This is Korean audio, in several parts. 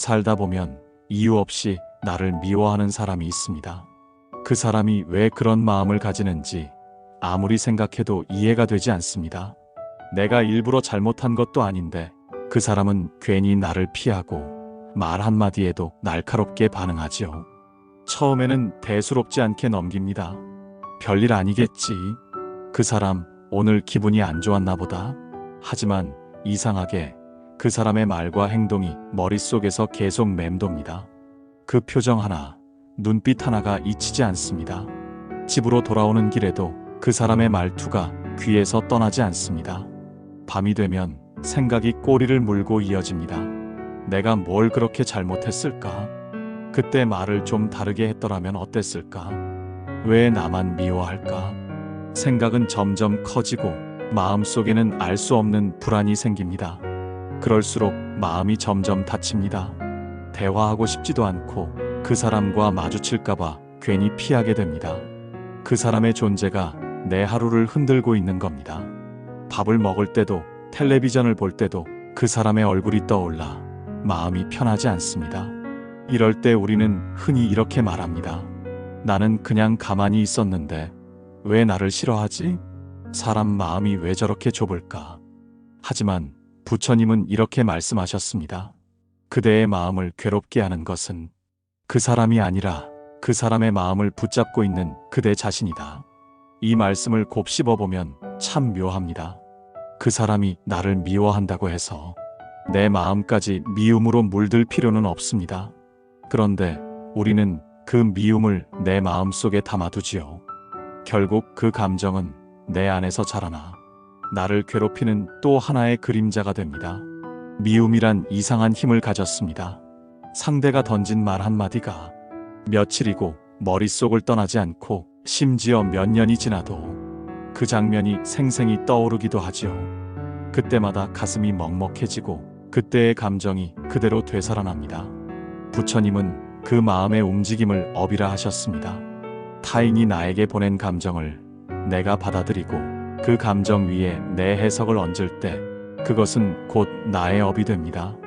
살다 보면 이유 없이 나를 미워하는 사람이 있습니다. 그 사람이 왜 그런 마음을 가지는지 아무리 생각해도 이해가 되지 않습니다. 내가 일부러 잘못한 것도 아닌데 그 사람은 괜히 나를 피하고 말 한마디에도 날카롭게 반응하지요. 처음에는 대수롭지 않게 넘깁니다. 별일 아니겠지. 그 사람 오늘 기분이 안 좋았나 보다. 하지만 이상하게 그 사람의 말과 행동이 머릿속에서 계속 맴돕니다. 그 표정 하나, 눈빛 하나가 잊히지 않습니다. 집으로 돌아오는 길에도 그 사람의 말투가 귀에서 떠나지 않습니다. 밤이 되면 생각이 꼬리를 물고 이어집니다. 내가 뭘 그렇게 잘못했을까? 그때 말을 좀 다르게 했더라면 어땠을까? 왜 나만 미워할까? 생각은 점점 커지고 마음속에는 알 수 없는 불안이 생깁니다. 그럴수록 마음이 점점 다칩니다. 대화하고 싶지도 않고 그 사람과 마주칠까봐 괜히 피하게 됩니다. 그 사람의 존재가 내 하루를 흔들고 있는 겁니다. 밥을 먹을 때도 텔레비전을 볼 때도 그 사람의 얼굴이 떠올라 마음이 편하지 않습니다. 이럴 때 우리는 흔히 이렇게 말합니다. 나는 그냥 가만히 있었는데 왜 나를 싫어하지? 사람 마음이 왜 저렇게 좁을까? 하지만 부처님은 이렇게 말씀하셨습니다. 그대의 마음을 괴롭게 하는 것은 그 사람이 아니라 그 사람의 마음을 붙잡고 있는 그대 자신이다. 이 말씀을 곱씹어보면 참 묘합니다. 그 사람이 나를 미워한다고 해서 내 마음까지 미움으로 물들 필요는 없습니다. 그런데 우리는 그 미움을 내 마음속에 담아두지요. 결국 그 감정은 내 안에서 자라나 나를 괴롭히는 또 하나의 그림자가 됩니다. 미움이란 이상한 힘을 가졌습니다. 상대가 던진 말 한마디가 며칠이고 머릿속을 떠나지 않고 심지어 몇 년이 지나도 그 장면이 생생히 떠오르기도 하지요. 그때마다 가슴이 먹먹해지고 그때의 감정이 그대로 되살아납니다. 부처님은 그 마음의 움직임을 업이라 하셨습니다. 타인이 나에게 보낸 감정을 내가 받아들이고 그 감정 위에 내 해석을 얹을 때 그것은 곧 나의 업이 됩니다.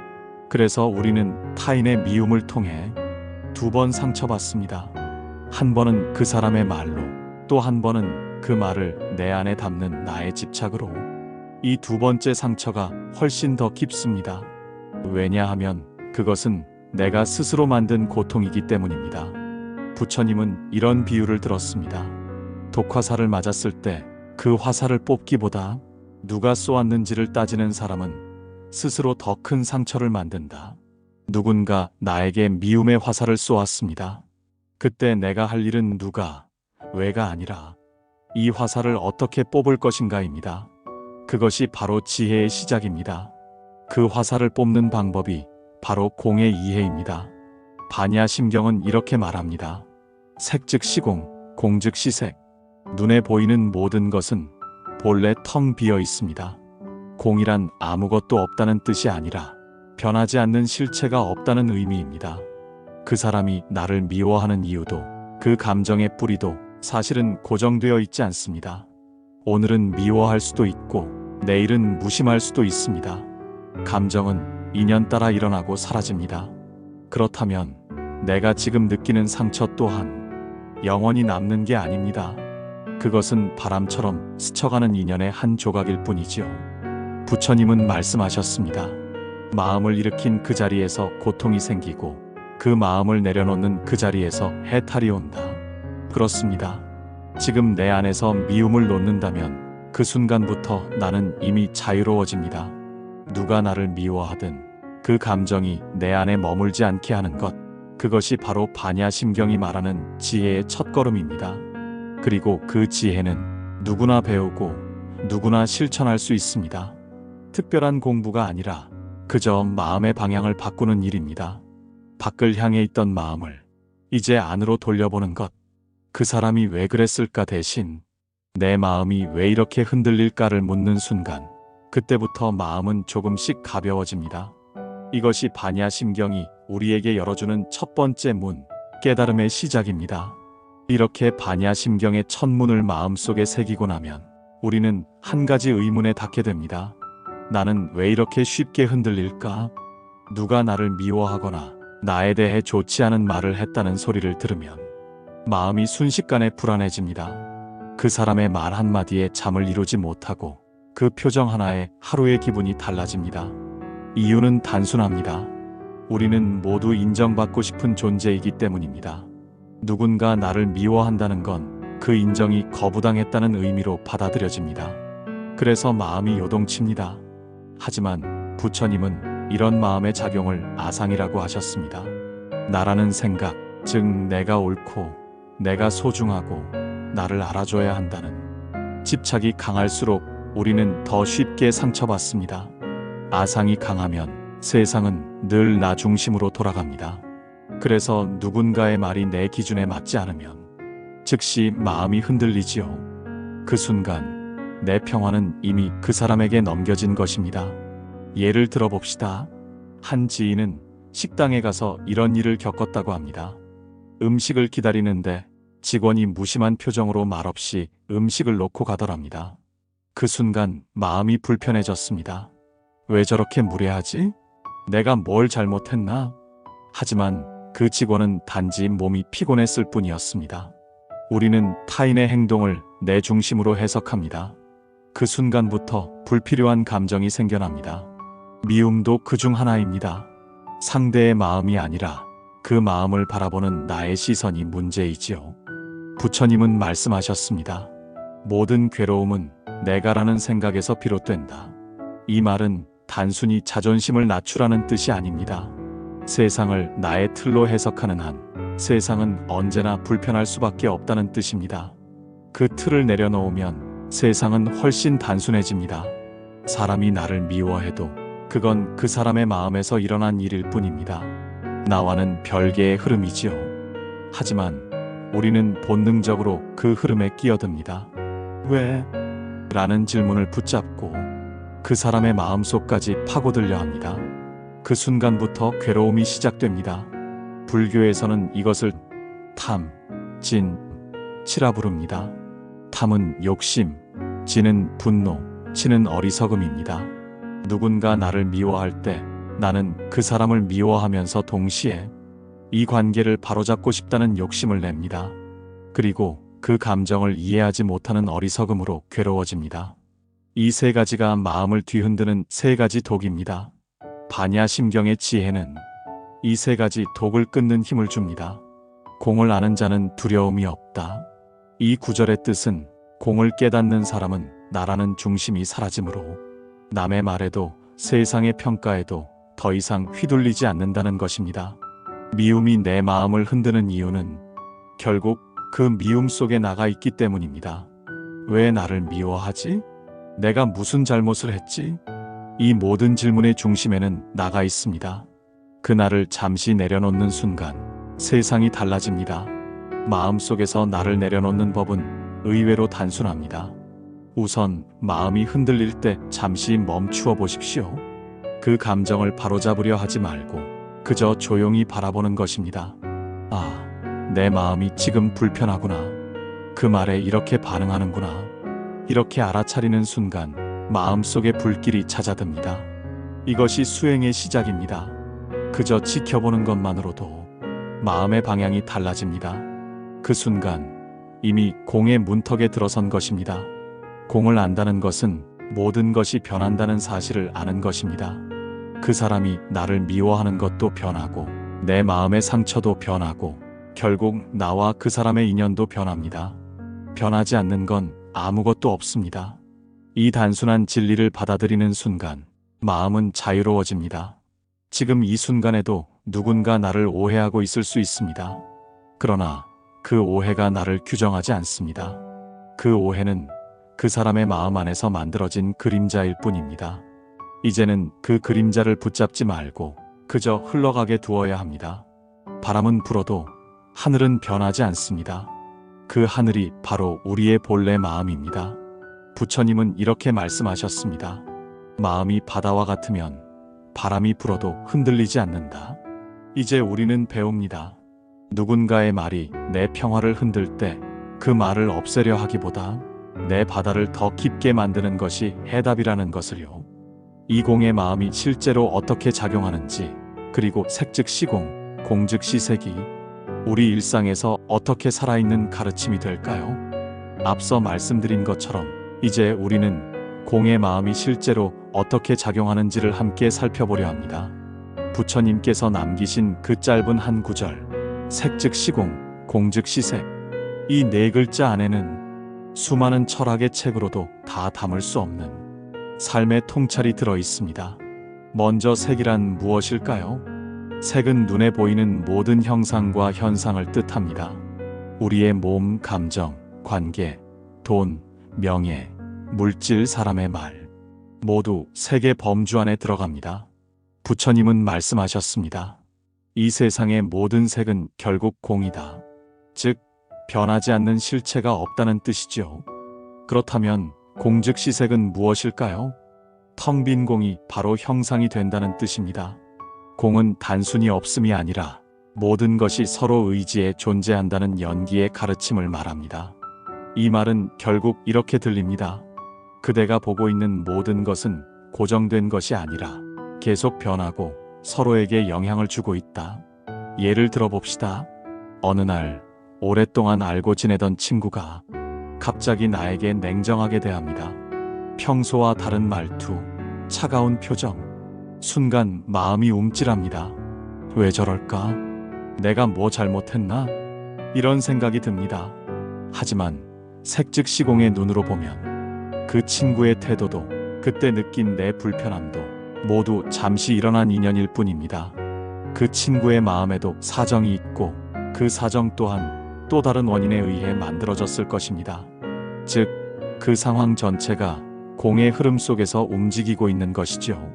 그래서 우리는 타인의 미움을 통해 2번 상처받습니다. 한 번은 그 사람의 말로, 또 한 번은 그 말을 내 안에 담는 나의 집착으로. 이 2번째 상처가 훨씬 더 깊습니다. 왜냐하면 그것은 내가 스스로 만든 고통이기 때문입니다. 부처님은 이런 비유를 들었습니다. 독화살을 맞았을 때 그 화살을 뽑기보다 누가 쏘았는지를 따지는 사람은 스스로 더 큰 상처를 만든다. 누군가 나에게 미움의 화살을 쏘았습니다. 그때 내가 할 일은 누가, 왜가 아니라 이 화살을 어떻게 뽑을 것인가입니다. 그것이 바로 지혜의 시작입니다. 그 화살을 뽑는 방법이 바로 공의 이해입니다. 반야심경은 이렇게 말합니다. 색즉 시공, 공즉 시색. 눈에 보이는 모든 것은 본래 텅 비어 있습니다. 공이란 아무것도 없다는 뜻이 아니라 변하지 않는 실체가 없다는 의미입니다. 그 사람이 나를 미워하는 이유도 그 감정의 뿌리도 사실은 고정되어 있지 않습니다. 오늘은 미워할 수도 있고 내일은 무심할 수도 있습니다. 감정은 인연 따라 일어나고 사라집니다. 그렇다면 내가 지금 느끼는 상처 또한 영원히 남는 게 아닙니다. 그것은 바람처럼 스쳐가는 인연의 한 조각일 뿐이지요. 부처님은 말씀하셨습니다. 마음을 일으킨 그 자리에서 고통이 생기고 그 마음을 내려놓는 그 자리에서 해탈이 온다. 그렇습니다. 지금 내 안에서 미움을 놓는다면 그 순간부터 나는 이미 자유로워집니다. 누가 나를 미워하든 그 감정이 내 안에 머물지 않게 하는 것, 그것이 바로 반야심경이 말하는 지혜의 첫걸음입니다. 그리고 그 지혜는 누구나 배우고 누구나 실천할 수 있습니다. 특별한 공부가 아니라 그저 마음의 방향을 바꾸는 일입니다. 밖을 향해 있던 마음을 이제 안으로 돌려보는 것. 그 사람이 왜 그랬을까 대신 내 마음이 왜 이렇게 흔들릴까를 묻는 순간, 그때부터 마음은 조금씩 가벼워집니다. 이것이 반야심경이 우리에게 열어주는 첫 번째 문, 깨달음의 시작입니다. 이렇게 반야심경의 첫 문을 마음속에 새기고 나면 우리는 한 가지 의문에 닿게 됩니다. 나는 왜 이렇게 쉽게 흔들릴까? 누가 나를 미워하거나 나에 대해 좋지 않은 말을 했다는 소리를 들으면 마음이 순식간에 불안해집니다. 그 사람의 말 한마디에 잠을 이루지 못하고 그 표정 하나에 하루의 기분이 달라집니다. 이유는 단순합니다. 우리는 모두 인정받고 싶은 존재이기 때문입니다. 누군가 나를 미워한다는 건 그 인정이 거부당했다는 의미로 받아들여집니다. 그래서 마음이 요동칩니다. 하지만 부처님은 이런 마음의 작용을 아상이라고 하셨습니다. 나라는 생각, 즉 내가 옳고 내가 소중하고 나를 알아줘야 한다는 집착이 강할수록 우리는 더 쉽게 상처받습니다. 아상이 강하면 세상은 늘 나 중심으로 돌아갑니다. 그래서 누군가의 말이 내 기준에 맞지 않으면 즉시 마음이 흔들리지요. 그 순간 내 평화는 이미 그 사람에게 넘겨진 것입니다. 예를 들어봅시다. 한 지인은 식당에 가서 이런 일을 겪었다고 합니다. 음식을 기다리는데 직원이 무심한 표정으로 말없이 음식을 놓고 가더랍니다. 그 순간 마음이 불편해졌습니다. 왜 저렇게 무례하지? 내가 뭘 잘못했나? 하지만 그 직원은 단지 몸이 피곤했을 뿐이었습니다. 우리는 타인의 행동을 내 중심으로 해석합니다. 그 순간부터 불필요한 감정이 생겨납니다. 미움도 그중 하나입니다. 상대의 마음이 아니라 그 마음을 바라보는 나의 시선이 문제이지요. 부처님은 말씀하셨습니다. 모든 괴로움은 내가라는 생각에서 비롯된다. 이 말은 단순히 자존심을 낮추라는 뜻이 아닙니다. 세상을 나의 틀로 해석하는 한 세상은 언제나 불편할 수밖에 없다는 뜻입니다. 그 틀을 내려놓으면 세상은 훨씬 단순해집니다. 사람이 나를 미워해도 그건 그 사람의 마음에서 일어난 일일 뿐입니다. 나와는 별개의 흐름이지요. 하지만 우리는 본능적으로 그 흐름에 끼어듭니다. 왜? 라는 질문을 붙잡고 그 사람의 마음속까지 파고들려 합니다. 그 순간부터 괴로움이 시작됩니다. 불교에서는 이것을 탐, 진, 치라 부릅니다. 탐은 욕심, 진은 분노, 치는 어리석음입니다. 누군가 나를 미워할 때 나는 그 사람을 미워하면서 동시에 이 관계를 바로잡고 싶다는 욕심을 냅니다. 그리고 그 감정을 이해하지 못하는 어리석음으로 괴로워집니다. 이 세 가지가 마음을 뒤흔드는 세 가지 독입니다. 반야심경의 지혜는 이 세 가지 독을 끊는 힘을 줍니다. 공을 아는 자는 두려움이 없다. 이 구절의 뜻은 공을 깨닫는 사람은 나라는 중심이 사라지므로 남의 말에도 세상의 평가에도 더 이상 휘둘리지 않는다는 것입니다. 미움이 내 마음을 흔드는 이유는 결국 그 미움 속에 나가 있기 때문입니다. 왜 나를 미워하지? 내가 무슨 잘못을 했지? 이 모든 질문의 중심에는 나가 있습니다. 그 나를 잠시 내려놓는 순간 세상이 달라집니다. 마음속에서 나를 내려놓는 법은 의외로 단순합니다. 우선 마음이 흔들릴 때 잠시 멈추어 보십시오. 그 감정을 바로잡으려 하지 말고 그저 조용히 바라보는 것입니다. 아, 내 마음이 지금 불편하구나. 그 말에 이렇게 반응하는구나. 이렇게 알아차리는 순간 마음속에 불길이 찾아듭니다. 이것이 수행의 시작입니다. 그저 지켜보는 것만으로도 마음의 방향이 달라집니다. 그 순간 이미 공의 문턱에 들어선 것입니다. 공을 안다는 것은 모든 것이 변한다는 사실을 아는 것입니다. 그 사람이 나를 미워하는 것도 변하고 내 마음의 상처도 변하고 결국 나와 그 사람의 인연도 변합니다. 변하지 않는 건 아무것도 없습니다. 이 단순한 진리를 받아들이는 순간 마음은 자유로워집니다. 지금 이 순간에도 누군가 나를 오해하고 있을 수 있습니다. 그러나 그 오해가 나를 규정하지 않습니다. 그 오해는 그 사람의 마음 안에서 만들어진 그림자일 뿐입니다. 이제는 그 그림자를 붙잡지 말고 그저 흘러가게 두어야 합니다. 바람은 불어도 하늘은 변하지 않습니다. 그 하늘이 바로 우리의 본래 마음입니다. 부처님은 이렇게 말씀하셨습니다. 마음이 바다와 같으면 바람이 불어도 흔들리지 않는다. 이제 우리는 배웁니다. 누군가의 말이 내 평화를 흔들 때 그 말을 없애려 하기보다 내 바다를 더 깊게 만드는 것이 해답이라는 것을요. 이 공의 마음이 실제로 어떻게 작용하는지, 그리고 색 즉 시공, 공 즉 시색이 우리 일상에서 어떻게 살아있는 가르침이 될까요? 앞서 말씀드린 것처럼 이제 우리는 공의 마음이 실제로 어떻게 작용하는지를 함께 살펴보려 합니다. 부처님께서 남기신 그 짧은 한 구절, 색 즉 시공, 공 즉 시색, 이 네 글자 안에는 수많은 철학의 책으로도 다 담을 수 없는 삶의 통찰이 들어 있습니다. 먼저 색이란 무엇일까요? 색은 눈에 보이는 모든 형상과 현상을 뜻합니다. 우리의 몸, 감정, 관계, 돈, 명예, 물질, 사람의 말 모두 색의 범주 안에 들어갑니다. 부처님은 말씀하셨습니다. 이 세상의 모든 색은 결국 공이다. 즉 변하지 않는 실체가 없다는 뜻이죠. 그렇다면 공 즉 시색은 무엇일까요? 텅 빈 공이 바로 형상이 된다는 뜻입니다. 공은 단순히 없음이 아니라 모든 것이 서로 의지에 존재한다는 연기의 가르침을 말합니다. 이 말은 결국 이렇게 들립니다. 그대가 보고 있는 모든 것은 고정된 것이 아니라 계속 변하고 서로에게 영향을 주고 있다. 예를 들어 봅시다. 어느 날 오랫동안 알고 지내던 친구가 갑자기 나에게 냉정하게 대합니다. 평소와 다른 말투, 차가운 표정, 순간 마음이 움찔합니다. 왜 저럴까? 내가 뭐 잘못했나? 이런 생각이 듭니다. 하지만 색 즉 시공의 눈으로 보면 그 친구의 태도도 그때 느낀 내 불편함도 모두 잠시 일어난 인연일 뿐입니다. 그 친구의 마음에도 사정이 있고 그 사정 또한 또 다른 원인에 의해 만들어졌을 것입니다. 즉, 그 상황 전체가 공의 흐름 속에서 움직이고 있는 것이죠.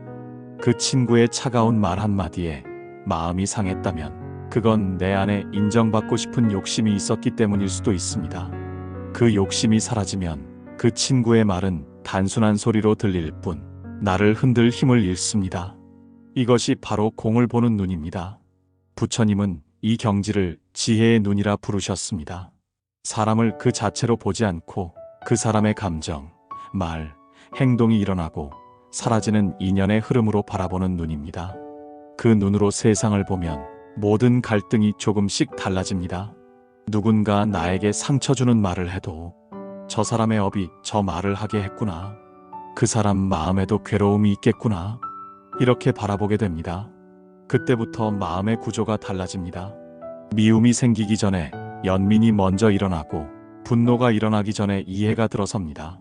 그 친구의 차가운 말 한마디에 마음이 상했다면 그건 내 안에 인정받고 싶은 욕심이 있었기 때문일 수도 있습니다. 그 욕심이 사라지면 그 친구의 말은 단순한 소리로 들릴 뿐 나를 흔들 힘을 잃습니다. 이것이 바로 공을 보는 눈입니다. 부처님은 이 경지를 지혜의 눈이라 부르셨습니다. 사람을 그 자체로 보지 않고 그 사람의 감정, 말, 행동이 일어나고 사라지는 인연의 흐름으로 바라보는 눈입니다. 그 눈으로 세상을 보면 모든 갈등이 조금씩 달라집니다. 누군가 나에게 상처 주는 말을 해도 저 사람의 업이 저 말을 하게 했구나. 그 사람 마음에도 괴로움이 있겠구나. 이렇게 바라보게 됩니다. 그때부터 마음의 구조가 달라집니다. 미움이 생기기 전에 연민이 먼저 일어나고 분노가 일어나기 전에 이해가 들어섭니다.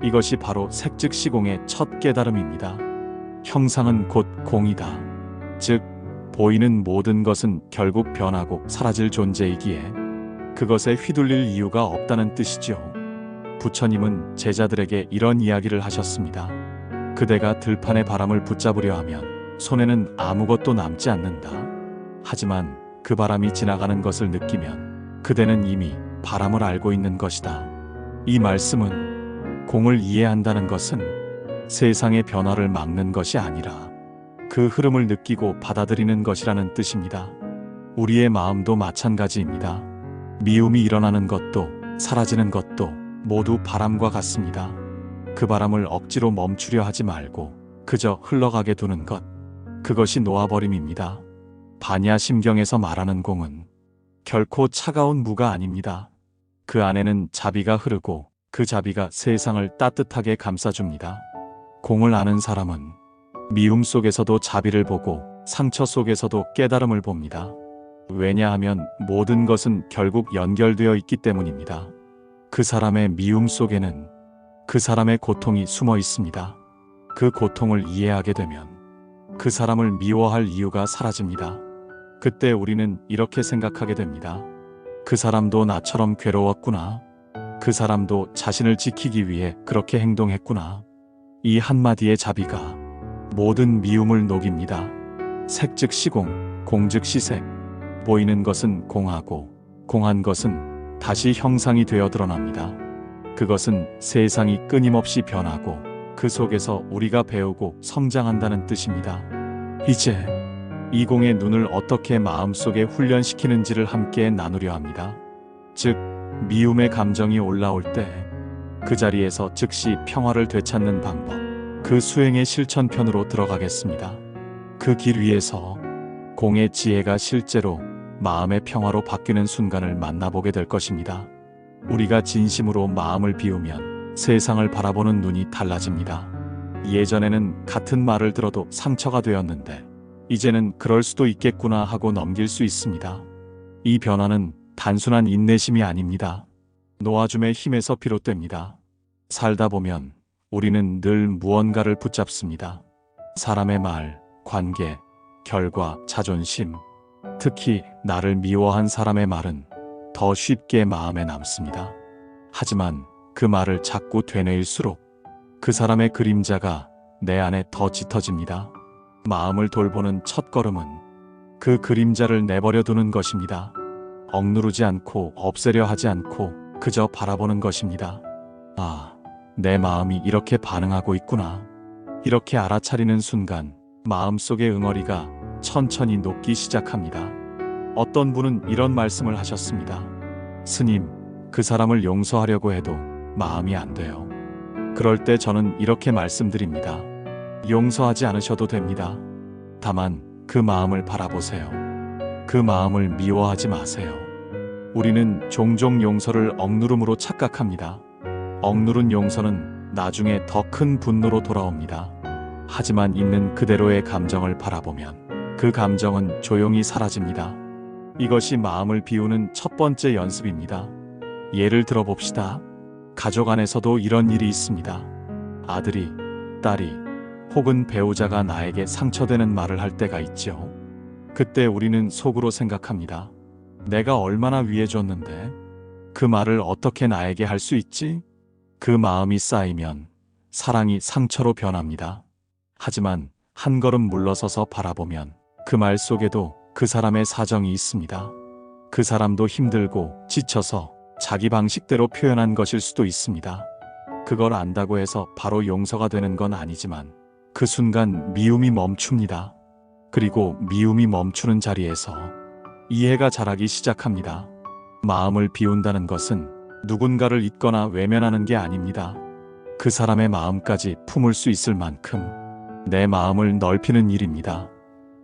이것이 바로 색 즉 시공의 첫 깨달음입니다. 형상은 곧 공이다. 즉, 보이는 모든 것은 결국 변하고 사라질 존재이기에 그것에 휘둘릴 이유가 없다는 뜻이죠. 부처님은 제자들에게 이런 이야기를 하셨습니다. 그대가 들판의 바람을 붙잡으려 하면 손에는 아무것도 남지 않는다. 하지만 그 바람이 지나가는 것을 느끼면 그대는 이미 바람을 알고 있는 것이다. 이 말씀은 공을 이해한다는 것은 세상의 변화를 막는 것이 아니라 그 흐름을 느끼고 받아들이는 것이라는 뜻입니다. 우리의 마음도 마찬가지입니다. 미움이 일어나는 것도 사라지는 것도 모두 바람과 같습니다. 그 바람을 억지로 멈추려 하지 말고 그저 흘러가게 두는 것, 그것이 놓아버림입니다. 반야심경에서 말하는 공은 결코 차가운 무가 아닙니다. 그 안에는 자비가 흐르고 그 자비가 세상을 따뜻하게 감싸줍니다. 공을 아는 사람은 미움 속에서도 자비를 보고 상처 속에서도 깨달음을 봅니다. 왜냐하면 모든 것은 결국 연결되어 있기 때문입니다. 그 사람의 미움 속에는 그 사람의 고통이 숨어 있습니다. 그 고통을 이해하게 되면 그 사람을 미워할 이유가 사라집니다. 그때 우리는 이렇게 생각하게 됩니다. 그 사람도 나처럼 괴로웠구나. 그 사람도 자신을 지키기 위해 그렇게 행동했구나. 이 한마디의 자비가 모든 미움을 녹입니다. 색 즉 시공, 공 즉 시색. 보이는 것은 공하고 공한 것은 다시 형상이 되어 드러납니다. 그것은 세상이 끊임없이 변하고 그 속에서 우리가 배우고 성장한다는 뜻입니다. 이제 이 공의 눈을 어떻게 마음속에 훈련시키는지를 함께 나누려 합니다. 즉, 미움의 감정이 올라올 때 그 자리에서 즉시 평화를 되찾는 방법, 그 그 수행의 실천편으로 들어가겠습니다. 그 길 위에서 공의 지혜가 실제로 마음의 평화로 바뀌는 순간을 만나보게 될 것입니다. 우리가 진심으로 마음을 비우면 세상을 바라보는 눈이 달라집니다. 예전에는 같은 말을 들어도 상처가 되었는데 이제는 그럴 수도 있겠구나 하고 넘길 수 있습니다. 이 변화는 단순한 인내심이 아닙니다. 놓아줌의 힘에서 비롯됩니다. 살다 보면 우리는 늘 무언가를 붙잡습니다. 사람의 말, 관계, 결과, 자존심. 특히 나를 미워한 사람의 말은 더 쉽게 마음에 남습니다. 하지만 그 말을 자꾸 되뇌일수록 그 사람의 그림자가 내 안에 더 짙어집니다. 마음을 돌보는 첫걸음은 그 그림자를 내버려 두는 것입니다. 억누르지 않고 없애려 하지 않고 그저 바라보는 것입니다. 아, 내 마음이 이렇게 반응하고 있구나. 이렇게 알아차리는 순간 마음속의 응어리가 천천히 녹기 시작합니다. 어떤 분은 이런 말씀을 하셨습니다. 스님, 그 사람을 용서하려고 해도 마음이 안 돼요. 그럴 때 저는 이렇게 말씀드립니다. 용서하지 않으셔도 됩니다. 다만 그 마음을 바라보세요. 그 마음을 미워하지 마세요. 우리는 종종 용서를 억누름으로 착각합니다. 억누른 용서는 나중에 더 큰 분노로 돌아옵니다. 하지만 있는 그대로의 감정을 바라보면 그 감정은 조용히 사라집니다. 이것이 마음을 비우는 첫 번째 연습입니다. 예를 들어 봅시다. 가족 안에서도 이런 일이 있습니다. 아들이, 딸이, 혹은 배우자가 나에게 상처되는 말을 할 때가 있죠. 그때 우리는 속으로 생각합니다. 내가 얼마나 위해줬는데 그 말을 어떻게 나에게 할 수 있지? 그 마음이 쌓이면 사랑이 상처로 변합니다. 하지만 한 걸음 물러서서 바라보면 그 말 속에도 그 사람의 사정이 있습니다. 그 사람도 힘들고 지쳐서 자기 방식대로 표현한 것일 수도 있습니다. 그걸 안다고 해서 바로 용서가 되는 건 아니지만 그 순간 미움이 멈춥니다. 그리고 미움이 멈추는 자리에서 이해가 자라기 시작합니다. 마음을 비운다는 것은 누군가를 잊거나 외면하는 게 아닙니다. 그 사람의 마음까지 품을 수 있을 만큼 내 마음을 넓히는 일입니다.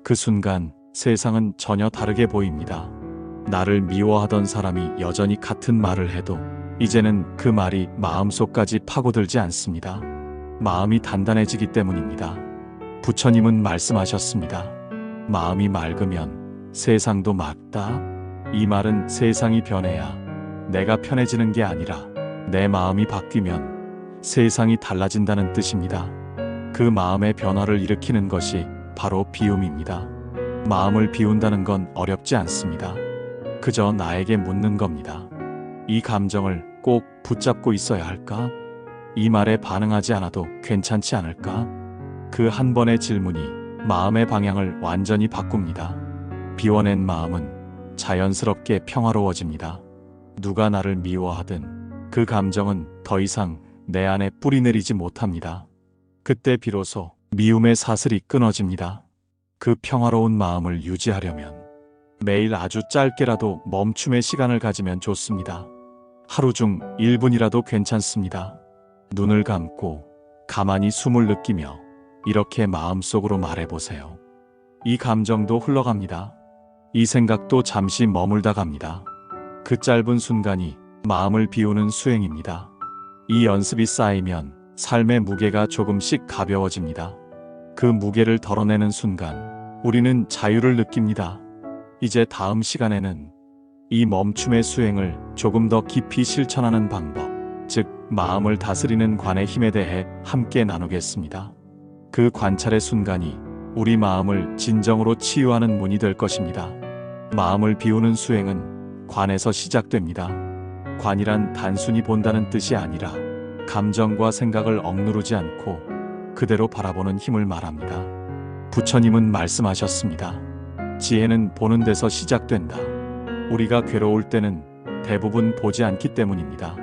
그 순간 세상은 전혀 다르게 보입니다. 나를 미워하던 사람이 여전히 같은 말을 해도 이제는 그 말이 마음속까지 파고들지 않습니다. 마음이 단단해지기 때문입니다. 부처님은 말씀하셨습니다. 마음이 맑으면 세상도 맑다. 이 말은 세상이 변해야 내가 편해지는 게 아니라 내 마음이 바뀌면 세상이 달라진다는 뜻입니다. 그 마음의 변화를 일으키는 것이 바로 비움입니다. 마음을 비운다는 건 어렵지 않습니다. 그저 나에게 묻는 겁니다. 이 감정을 꼭 붙잡고 있어야 할까? 이 말에 반응하지 않아도 괜찮지 않을까? 그 한 번의 질문이 마음의 방향을 완전히 바꿉니다. 비워낸 마음은 자연스럽게 평화로워집니다. 누가 나를 미워하든 그 감정은 더 이상 내 안에 뿌리내리지 못합니다. 그때 비로소 미움의 사슬이 끊어집니다. 그 평화로운 마음을 유지하려면 매일 아주 짧게라도 멈춤의 시간을 가지면 좋습니다. 하루 중 1분이라도 괜찮습니다. 눈을 감고 가만히 숨을 느끼며 이렇게 마음속으로 말해보세요. 이 감정도 흘러갑니다. 이 생각도 잠시 머물다 갑니다. 그 짧은 순간이 마음을 비우는 수행입니다. 이 연습이 쌓이면 삶의 무게가 조금씩 가벼워집니다. 그 무게를 덜어내는 순간 우리는 자유를 느낍니다. 이제 다음 시간에는 이 멈춤의 수행을 조금 더 깊이 실천하는 방법, 즉 마음을 다스리는 관의 힘에 대해 함께 나누겠습니다. 그 관찰의 순간이 우리 마음을 진정으로 치유하는 문이 될 것입니다. 마음을 비우는 수행은 관에서 시작됩니다. 관이란 단순히 본다는 뜻이 아니라 감정과 생각을 억누르지 않고 그대로 바라보는 힘을 말합니다. 부처님은 말씀하셨습니다. 지혜는 보는 데서 시작된다. 우리가 괴로울 때는 대부분 보지 않기 때문입니다.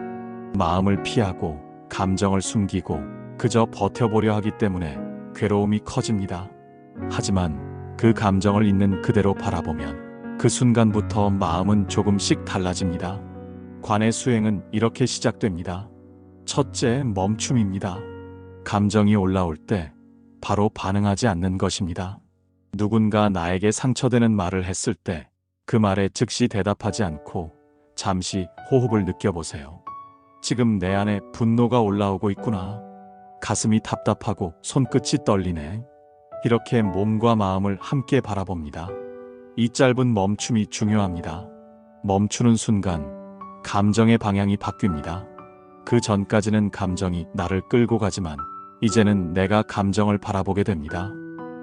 마음을 피하고 감정을 숨기고 그저 버텨보려 하기 때문에 괴로움이 커집니다. 하지만 그 감정을 있는 그대로 바라보면 그 순간부터 마음은 조금씩 달라집니다. 관의 수행은 이렇게 시작됩니다. 첫째, 멈춤입니다. 감정이 올라올 때 바로 반응하지 않는 것입니다. 누군가 나에게 상처되는 말을 했을 때 그 말에 즉시 대답하지 않고 잠시 호흡을 느껴보세요. 지금 내 안에 분노가 올라오고 있구나. 가슴이 답답하고 손끝이 떨리네. 이렇게 몸과 마음을 함께 바라봅니다. 이 짧은 멈춤이 중요합니다. 멈추는 순간 감정의 방향이 바뀝니다. 그 전까지는 감정이 나를 끌고 가지만 이제는 내가 감정을 바라보게 됩니다.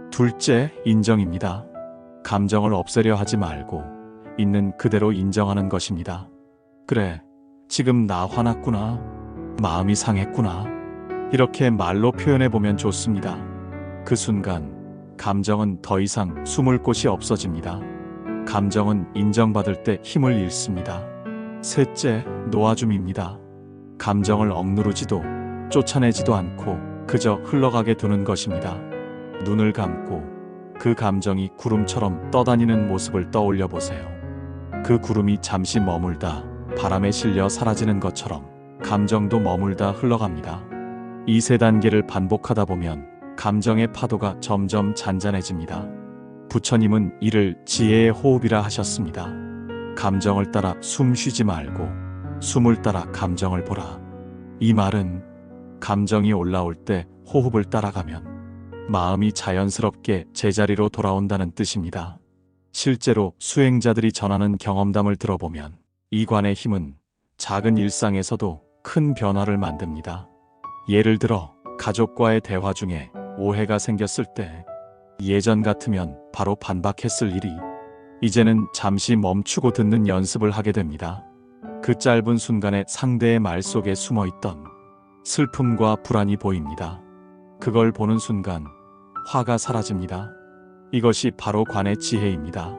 둘째, 인정입니다. 감정을 없애려 하지 말고 있는 그대로 인정하는 것입니다. 그래, 지금 나 화났구나. 마음이 상했구나. 이렇게 말로 표현해보면 좋습니다. 그 순간 감정은 더 이상 숨을 곳이 없어집니다. 감정은 인정받을 때 힘을 잃습니다. 셋째, 놓아줌입니다. 감정을 억누르지도 쫓아내지도 않고 그저 흘러가게 두는 것입니다. 눈을 감고 그 감정이 구름처럼 떠다니는 모습을 떠올려 보세요. 그 구름이 잠시 머물다 바람에 실려 사라지는 것처럼 감정도 머물다 흘러갑니다. 이 세 단계를 반복하다 보면 감정의 파도가 점점 잔잔해집니다. 부처님은 이를 지혜의 호흡이라 하셨습니다. 감정을 따라 숨 쉬지 말고 숨을 따라 감정을 보라. 이 말은 감정이 올라올 때 호흡을 따라가면 마음이 자연스럽게 제자리로 돌아온다는 뜻입니다. 실제로 수행자들이 전하는 경험담을 들어보면 이 관의 힘은 작은 일상에서도 큰 변화를 만듭니다. 예를 들어 가족과의 대화 중에 오해가 생겼을 때 예전 같으면 바로 반박했을 일이 이제는 잠시 멈추고 듣는 연습을 하게 됩니다. 그 짧은 순간에 상대의 말 속에 숨어있던 슬픔과 불안이 보입니다. 그걸 보는 순간 화가 사라집니다. 이것이 바로 관의 지혜입니다.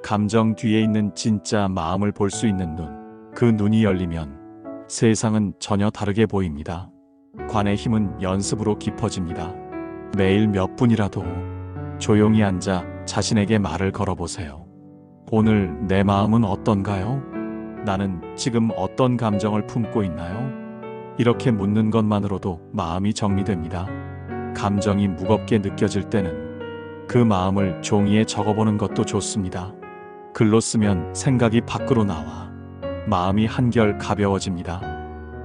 감정 뒤에 있는 진짜 마음을 볼 수 있는 눈, 그 눈이 열리면 세상은 전혀 다르게 보입니다. 관의 힘은 연습으로 깊어집니다. 매일 몇 분이라도 조용히 앉아 자신에게 말을 걸어보세요. 오늘 내 마음은 어떤가요? 나는 지금 어떤 감정을 품고 있나요? 이렇게 묻는 것만으로도 마음이 정리됩니다. 감정이 무겁게 느껴질 때는 그 마음을 종이에 적어보는 것도 좋습니다. 글로 쓰면 생각이 밖으로 나와 마음이 한결 가벼워집니다.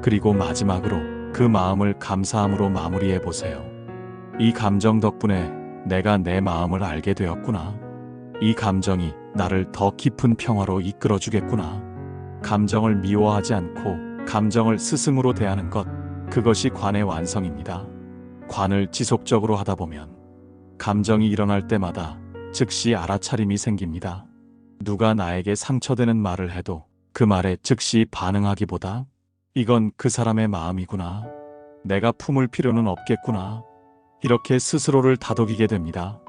그리고 마지막으로 그 마음을 감사함으로 마무리해 보세요. 이 감정 덕분에 내가 내 마음을 알게 되었구나. 이 감정이 나를 더 깊은 평화로 이끌어 주겠구나. 감정을 미워하지 않고 감정을 스승으로 대하는 것, 그것이 관의 완성입니다. 관을 지속적으로 하다 보면 감정이 일어날 때마다 즉시 알아차림이 생깁니다. 누가 나에게 상처되는 말을 해도 그 말에 즉시 반응하기보다 이건 그 사람의 마음이구나. 내가 품을 필요는 없겠구나. 이렇게 스스로를 다독이게 됩니다.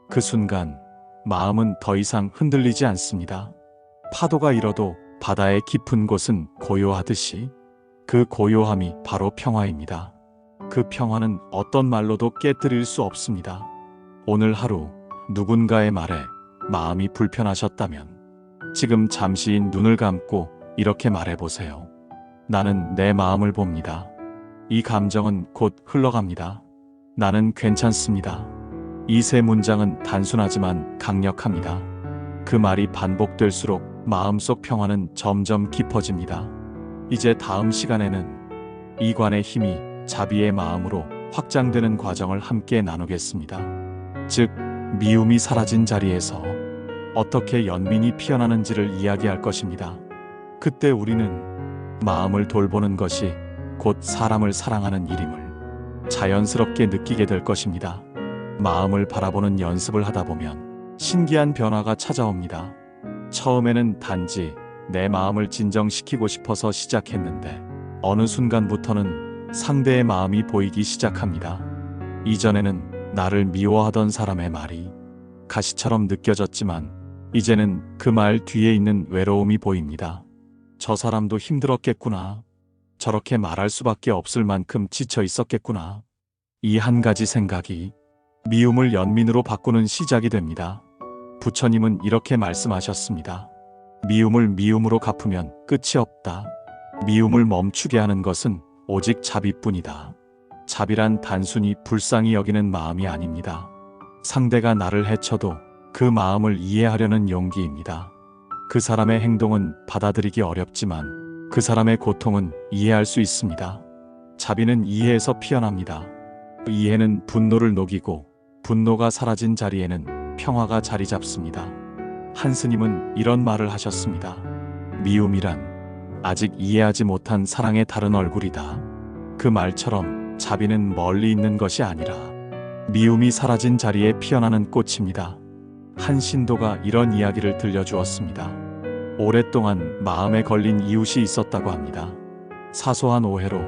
그 순간 마음은 더 이상 흔들리지 않습니다. 파도가 일어도 바다의 깊은 곳은 고요하듯이 그 고요함이 바로 평화입니다. 그 평화는 어떤 말로도 깨뜨릴 수 없습니다. 오늘 하루 누군가의 말에 마음이 불편하셨다면 지금 잠시 눈을 감고 이렇게 말해보세요. 나는 내 마음을 봅니다. 이 감정은 곧 흘러갑니다. 나는 괜찮습니다. 이 세 문장은 단순하지만 강력합니다. 그 말이 반복될수록 마음속 평화는 점점 깊어집니다. 이제 다음 시간에는 이 관의 힘이 자비의 마음으로 확장되는 과정을 함께 나누겠습니다. 즉, 미움이 사라진 자리에서 어떻게 연민이 피어나는지를 이야기할 것입니다. 그때 우리는 마음을 돌보는 것이 곧 사람을 사랑하는 일임을 자연스럽게 느끼게 될 것입니다. 마음을 바라보는 연습을 하다 보면 신기한 변화가 찾아옵니다. 처음에는 단지 내 마음을 진정시키고 싶어서 시작했는데 어느 순간부터는 상대의 마음이 보이기 시작합니다. 이전에는 나를 미워하던 사람의 말이 가시처럼 느껴졌지만 이제는 그 말 뒤에 있는 외로움이 보입니다. 저 사람도 힘들었겠구나. 저렇게 말할 수밖에 없을 만큼 지쳐 있었겠구나. 이 한 가지 생각이 미움을 연민으로 바꾸는 시작이 됩니다. 부처님은 이렇게 말씀하셨습니다. 미움을 미움으로 갚으면 끝이 없다. 미움을 멈추게 하는 것은 오직 자비뿐이다. 자비란 단순히 불쌍히 여기는 마음이 아닙니다. 상대가 나를 해쳐도 그 마음을 이해하려는 용기입니다. 그 사람의 행동은 받아들이기 어렵지만 그 사람의 고통은 이해할 수 있습니다. 자비는 이해에서 피어납니다. 이해는 분노를 녹이고 분노가 사라진 자리에는 평화가 자리 잡습니다. 한 스님은 이런 말을 하셨습니다. 미움이란 아직 이해하지 못한 사랑의 다른 얼굴이다. 그 말처럼 자비는 멀리 있는 것이 아니라 미움이 사라진 자리에 피어나는 꽃입니다. 한 신도가 이런 이야기를 들려주었습니다. 오랫동안 마음에 걸린 이웃이 있었다고 합니다. 사소한 오해로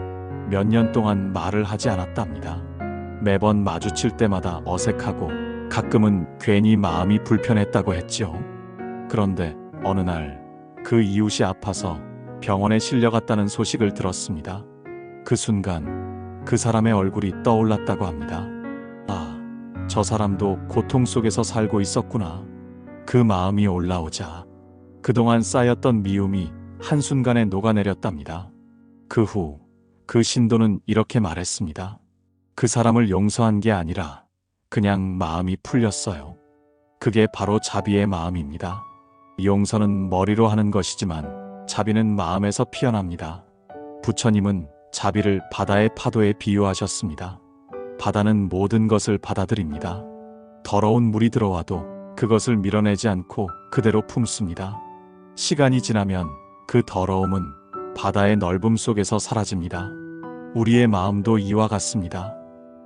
몇 년 동안 말을 하지 않았답니다. 매번 마주칠 때마다 어색하고 가끔은 괜히 마음이 불편했다고 했지요. 그런데 어느 날 그 이웃이 아파서 병원에 실려갔다는 소식을 들었습니다. 그 순간 그 사람의 얼굴이 떠올랐다고 합니다. 아, 저 사람도 고통 속에서 살고 있었구나. 그 마음이 올라오자 그동안 쌓였던 미움이 한순간에 녹아내렸답니다. 그 후 그 신도는 이렇게 말했습니다. 그 사람을 용서한 게 아니라 그냥 마음이 풀렸어요. 그게 바로 자비의 마음입니다. 용서는 머리로 하는 것이지만 자비는 마음에서 피어납니다. 부처님은 자비를 바다의 파도에 비유하셨습니다. 바다는 모든 것을 받아들입니다. 더러운 물이 들어와도 그것을 밀어내지 않고 그대로 품습니다. 시간이 지나면 그 더러움은 바다의 넓음 속에서 사라집니다. 우리의 마음도 이와 같습니다.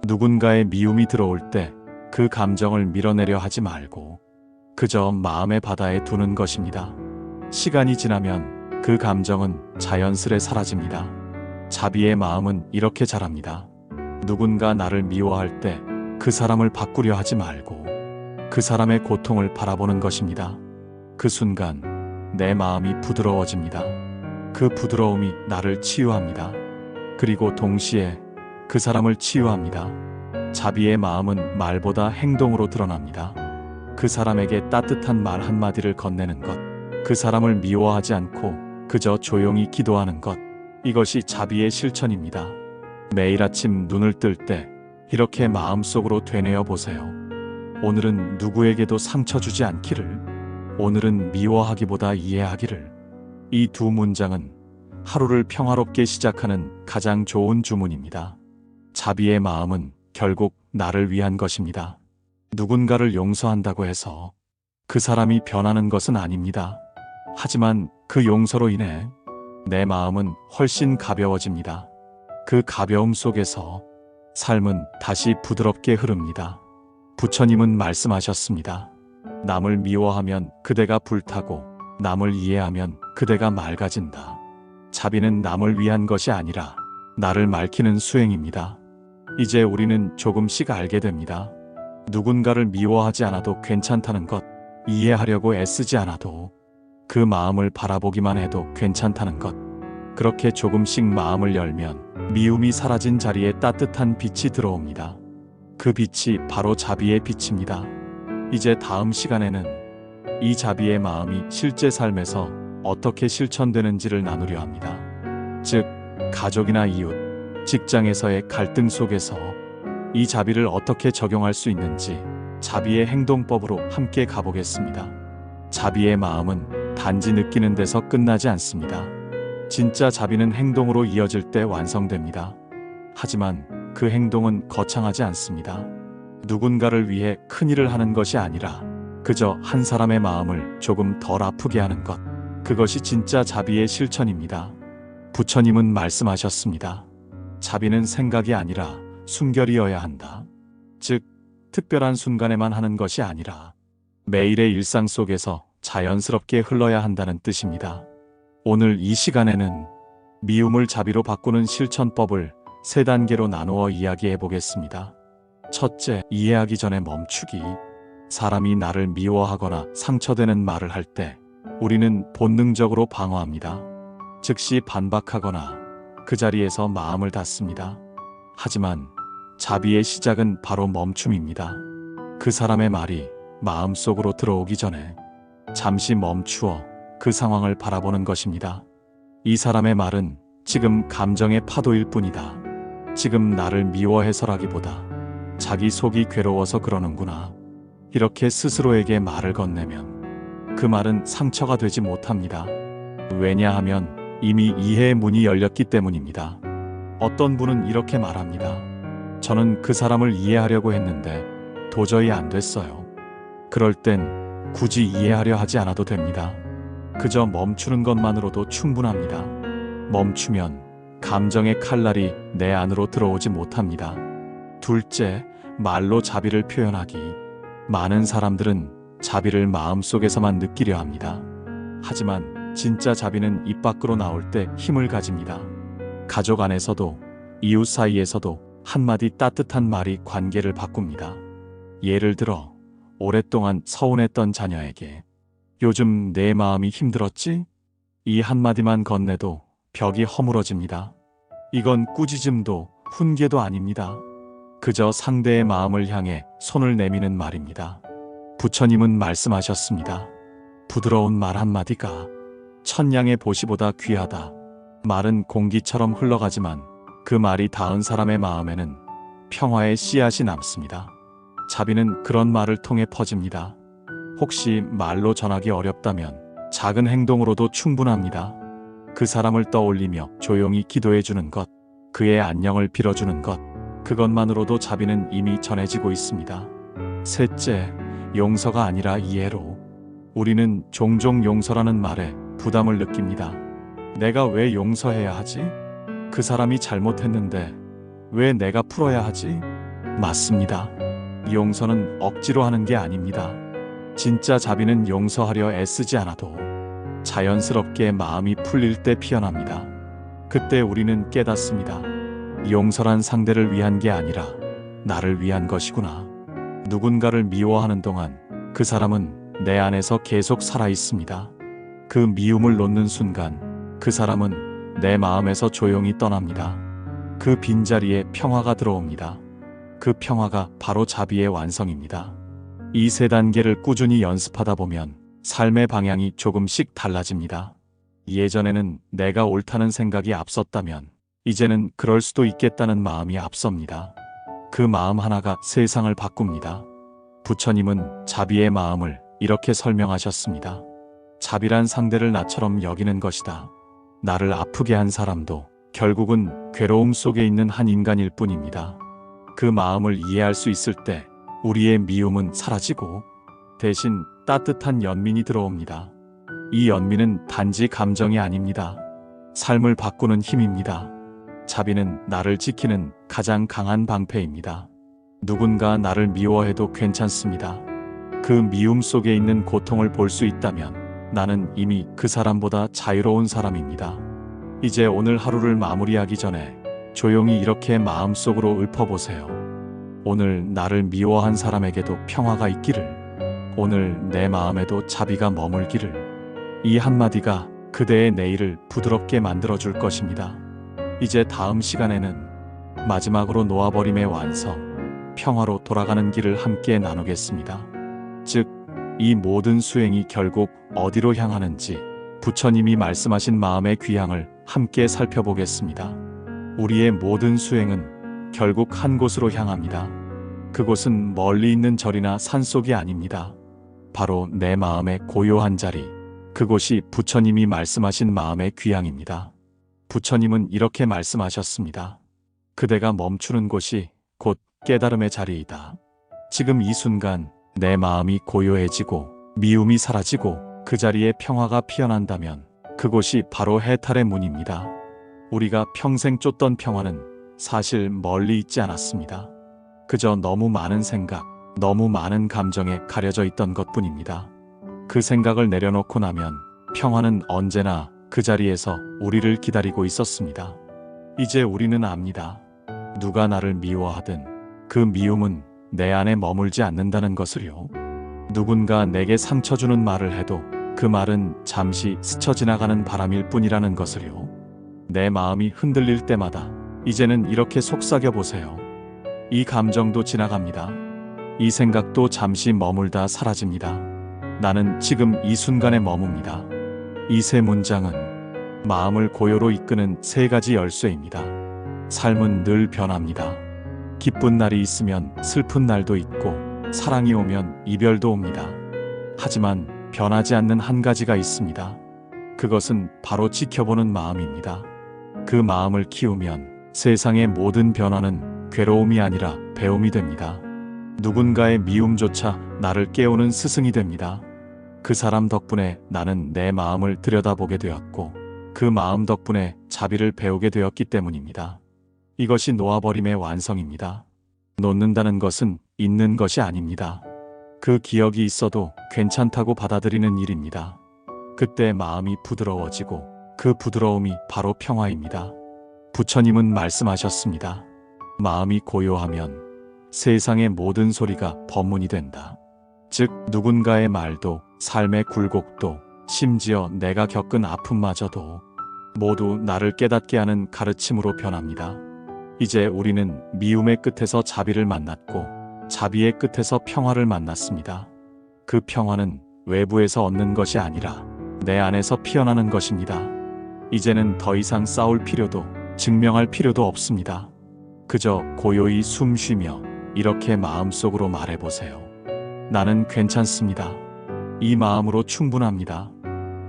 누군가의 미움이 들어올 때 그 감정을 밀어내려 하지 말고 그저 마음의 바다에 두는 것입니다. 시간이 지나면 그 감정은 자연스레 사라집니다. 자비의 마음은 이렇게 자랍니다. 누군가 나를 미워할 때 그 사람을 바꾸려 하지 말고 그 사람의 고통을 바라보는 것입니다. 그 순간 내 마음이 부드러워집니다. 그 부드러움이 나를 치유합니다. 그리고 동시에 그 사람을 치유합니다. 자비의 마음은 말보다 행동으로 드러납니다. 그 사람에게 따뜻한 말 한마디를 건네는 것, 그 사람을 미워하지 않고 그저 조용히 기도하는 것, 이것이 자비의 실천입니다. 매일 아침 눈을 뜰 때 이렇게 마음속으로 되뇌어 보세요. 오늘은 누구에게도 상처 주지 않기를, 오늘은 미워하기보다 이해하기를. 이 두 문장은 하루를 평화롭게 시작하는 가장 좋은 주문입니다. 자비의 마음은 결국 나를 위한 것입니다. 누군가를 용서한다고 해서 그 사람이 변하는 것은 아닙니다. 하지만 그 용서로 인해 내 마음은 훨씬 가벼워집니다. 그 가벼움 속에서 삶은 다시 부드럽게 흐릅니다. 부처님은 말씀하셨습니다. 남을 미워하면 그대가 불타고 남을 이해하면 그대가 맑아진다. 자비는 남을 위한 것이 아니라 나를 맑히는 수행입니다. 이제 우리는 조금씩 알게 됩니다. 누군가를 미워하지 않아도 괜찮다는 것, 이해하려고 애쓰지 않아도 그 마음을 바라보기만 해도 괜찮다는 것. 그렇게 조금씩 마음을 열면 미움이 사라진 자리에 따뜻한 빛이 들어옵니다. 그 빛이 바로 자비의 빛입니다. 이제 다음 시간에는 이 자비의 마음이 실제 삶에서 어떻게 실천되는지를 나누려 합니다. 즉, 가족이나 이웃, 직장에서의 갈등 속에서 이 자비를 어떻게 적용할 수 있는지 자비의 행동법으로 함께 가보겠습니다. 자비의 마음은 단지 느끼는 데서 끝나지 않습니다. 진짜 자비는 행동으로 이어질 때 완성됩니다. 하지만 그 행동은 거창하지 않습니다. 누군가를 위해 큰일을 하는 것이 아니라 그저 한 사람의 마음을 조금 덜 아프게 하는 것. 그것이 진짜 자비의 실천입니다. 부처님은 말씀하셨습니다. 자비는 생각이 아니라 순결이어야 한다. 즉, 특별한 순간에만 하는 것이 아니라 매일의 일상 속에서 자연스럽게 흘러야 한다는 뜻입니다. 오늘 이 시간에는 미움을 자비로 바꾸는 실천법을 3단계로 나누어 이야기해 보겠습니다. 첫째, 이해하기 전에 멈추기. 사람이 나를 미워하거나 상처되는 말을 할 때 우리는 본능적으로 방어합니다. 즉시 반박하거나 그 자리에서 마음을 닫습니다. 하지만 자비의 시작은 바로 멈춤입니다. 그 사람의 말이 마음속으로 들어오기 전에 잠시 멈추어 그 상황을 바라보는 것입니다. 이 사람의 말은 지금 감정의 파도일 뿐이다. 지금 나를 미워해서라기보다 자기 속이 괴로워서 그러는구나. 이렇게 스스로에게 말을 건네면 그 말은 상처가 되지 못합니다. 왜냐하면 이미 이해의 문이 열렸기 때문입니다. 어떤 분은 이렇게 말합니다. 저는 그 사람을 이해하려고 했는데 도저히 안 됐어요. 그럴 땐 굳이 이해하려 하지 않아도 됩니다. 그저 멈추는 것만으로도 충분합니다. 멈추면 감정의 칼날이 내 안으로 들어오지 못합니다. 둘째, 말로 자비를 표현하기. 많은 사람들은 자비를 마음속에서만 느끼려 합니다. 하지만 진짜 자비는 입 밖으로 나올 때 힘을 가집니다. 가족 안에서도 이웃 사이에서도 한마디 따뜻한 말이 관계를 바꿉니다. 예를 들어 오랫동안 서운했던 자녀에게 요즘 내 마음이 힘들었지? 이 한마디만 건네도 벽이 허물어집니다. 이건 꾸짖음도 훈계도 아닙니다. 그저 상대의 마음을 향해 손을 내미는 말입니다. 부처님은 말씀하셨습니다. 부드러운 말 한마디가 천냥의 보시보다 귀하다. 말은 공기처럼 흘러가지만 그 말이 닿은 사람의 마음에는 평화의 씨앗이 남습니다. 자비는 그런 말을 통해 퍼집니다. 혹시 말로 전하기 어렵다면 작은 행동으로도 충분합니다. 그 사람을 떠올리며 조용히 기도해 주는 것, 그의 안녕을 빌어주는 것, 그것만으로도 자비는 이미 전해지고 있습니다. 셋째, 용서가 아니라 이해로. 우리는 종종 용서라는 말에 부담을 느낍니다. 내가 왜 용서해야 하지? 그 사람이 잘못했는데 왜 내가 풀어야 하지? 맞습니다. 용서는 억지로 하는 게 아닙니다. 진짜 자비는 용서하려 애쓰지 않아도 자연스럽게 마음이 풀릴 때 피어납니다. 그때 우리는 깨닫습니다. 용서란 상대를 위한 게 아니라 나를 위한 것이구나. 누군가를 미워하는 동안 그 사람은 내 안에서 계속 살아 있습니다. 그 미움을 놓는 순간 그 사람은 내 마음에서 조용히 떠납니다. 그 빈자리에 평화가 들어옵니다. 그 평화가 바로 자비의 완성입니다. 이 세 단계를 꾸준히 연습하다 보면 삶의 방향이 조금씩 달라집니다. 예전에는 내가 옳다는 생각이 앞섰다면 이제는 그럴 수도 있겠다는 마음이 앞섭니다. 그 마음 하나가 세상을 바꿉니다. 부처님은 자비의 마음을 이렇게 설명하셨습니다. 자비란 상대를 나처럼 여기는 것이다. 나를 아프게 한 사람도 결국은 괴로움 속에 있는 한 인간일 뿐입니다. 그 마음을 이해할 수 있을 때 우리의 미움은 사라지고 대신 따뜻한 연민이 들어옵니다. 이 연민은 단지 감정이 아닙니다. 삶을 바꾸는 힘입니다. 자비는 나를 지키는 가장 강한 방패입니다. 누군가 나를 미워해도 괜찮습니다. 그 미움 속에 있는 고통을 볼 수 있다면 나는 이미 그 사람보다 자유로운 사람입니다. 이제 오늘 하루를 마무리하기 전에 조용히 이렇게 마음속으로 읊어보세요. 오늘 나를 미워한 사람에게도 평화가 있기를. 오늘 내 마음에도 자비가 머물기를. 이 한마디가 그대의 내일을 부드럽게 만들어줄 것입니다. 이제 다음 시간에는 마지막으로 놓아버림의 완성, 평화로 돌아가는 길을 함께 나누겠습니다. 즉, 이 모든 수행이 결국 어디로 향하는지 부처님이 말씀하신 마음의 귀향을 함께 살펴보겠습니다. 우리의 모든 수행은 결국 한 곳으로 향합니다. 그곳은 멀리 있는 절이나 산속이 아닙니다. 바로 내 마음의 고요한 자리, 그곳이 부처님이 말씀하신 마음의 귀향입니다. 부처님은 이렇게 말씀하셨습니다. 그대가 멈추는 곳이 곧 깨달음의 자리이다. 지금 이 순간 내 마음이 고요해지고 미움이 사라지고 그 자리에 평화가 피어난다면 그곳이 바로 해탈의 문입니다. 우리가 평생 쫓던 평화는 사실 멀리 있지 않았습니다. 그저 너무 많은 생각, 너무 많은 감정에 가려져 있던 것뿐입니다. 그 생각을 내려놓고 나면 평화는 언제나 그 자리에서 우리를 기다리고 있었습니다. 이제 우리는 압니다. 누가 나를 미워하든 그 미움은 내 안에 머물지 않는다는 것을요. 누군가 내게 상처 주는 말을 해도 그 말은 잠시 스쳐 지나가는 바람일 뿐이라는 것을요. 내 마음이 흔들릴 때마다 이제는 이렇게 속삭여 보세요. 이 감정도 지나갑니다. 이 생각도 잠시 머물다 사라집니다. 나는 지금 이 순간에 머뭅니다. 이 세 문장은 마음을 고요로 이끄는 세 가지 열쇠입니다. 삶은 늘 변합니다. 기쁜 날이 있으면 슬픈 날도 있고, 사랑이 오면 이별도 옵니다. 하지만 변하지 않는 한 가지가 있습니다. 그것은 바로 지켜보는 마음입니다. 그 마음을 키우면 세상의 모든 변화는 괴로움이 아니라 배움이 됩니다. 누군가의 미움조차 나를 깨우는 스승이 됩니다. 그 사람 덕분에 나는 내 마음을 들여다보게 되었고, 그 마음 덕분에 자비를 배우게 되었기 때문입니다. 이것이 놓아버림의 완성입니다. 놓는다는 것은 잊는 것이 아닙니다. 그 기억이 있어도 괜찮다고 받아들이는 일입니다. 그때 마음이 부드러워지고, 그 부드러움이 바로 평화입니다. 부처님은 말씀하셨습니다. 마음이 고요하면 세상의 모든 소리가 법문이 된다. 즉, 누군가의 말도, 삶의 굴곡도, 심지어 내가 겪은 아픔마저도 모두 나를 깨닫게 하는 가르침으로 변합니다. 이제 우리는 미움의 끝에서 자비를 만났고, 자비의 끝에서 평화를 만났습니다. 그 평화는 외부에서 얻는 것이 아니라 내 안에서 피어나는 것입니다. 이제는 더 이상 싸울 필요도, 증명할 필요도 없습니다. 그저 고요히 숨 쉬며 이렇게 마음속으로 말해보세요. 나는 괜찮습니다. 이 마음으로 충분합니다.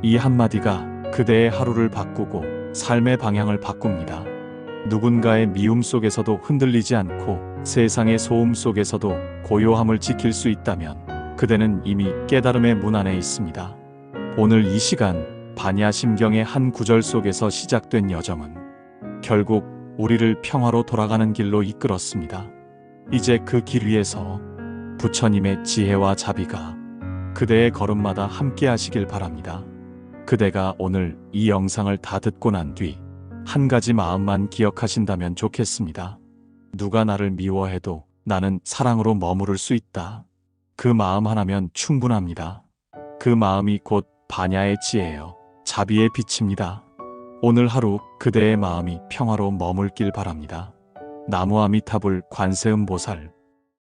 이 한마디가 그대의 하루를 바꾸고 삶의 방향을 바꿉니다. 누군가의 미움 속에서도 흔들리지 않고 세상의 소음 속에서도 고요함을 지킬 수 있다면 그대는 이미 깨달음의 문 안에 있습니다. 오늘 이 시간 반야심경의 한 구절 속에서 시작된 여정은 결국 우리를 평화로 돌아가는 길로 이끌었습니다. 이제 그 길 위에서 부처님의 지혜와 자비가 그대의 걸음마다 함께 하시길 바랍니다. 그대가 오늘 이 영상을 다 듣고 난 뒤 한 가지 마음만 기억하신다면 좋겠습니다. 누가 나를 미워해도 나는 사랑으로 머무를 수 있다. 그 마음 하나면 충분합니다. 그 마음이 곧 반야의 지혜요, 자비의 빛입니다. 오늘 하루 그대의 마음이 평화로 머물길 바랍니다. 나무아미타불 관세음보살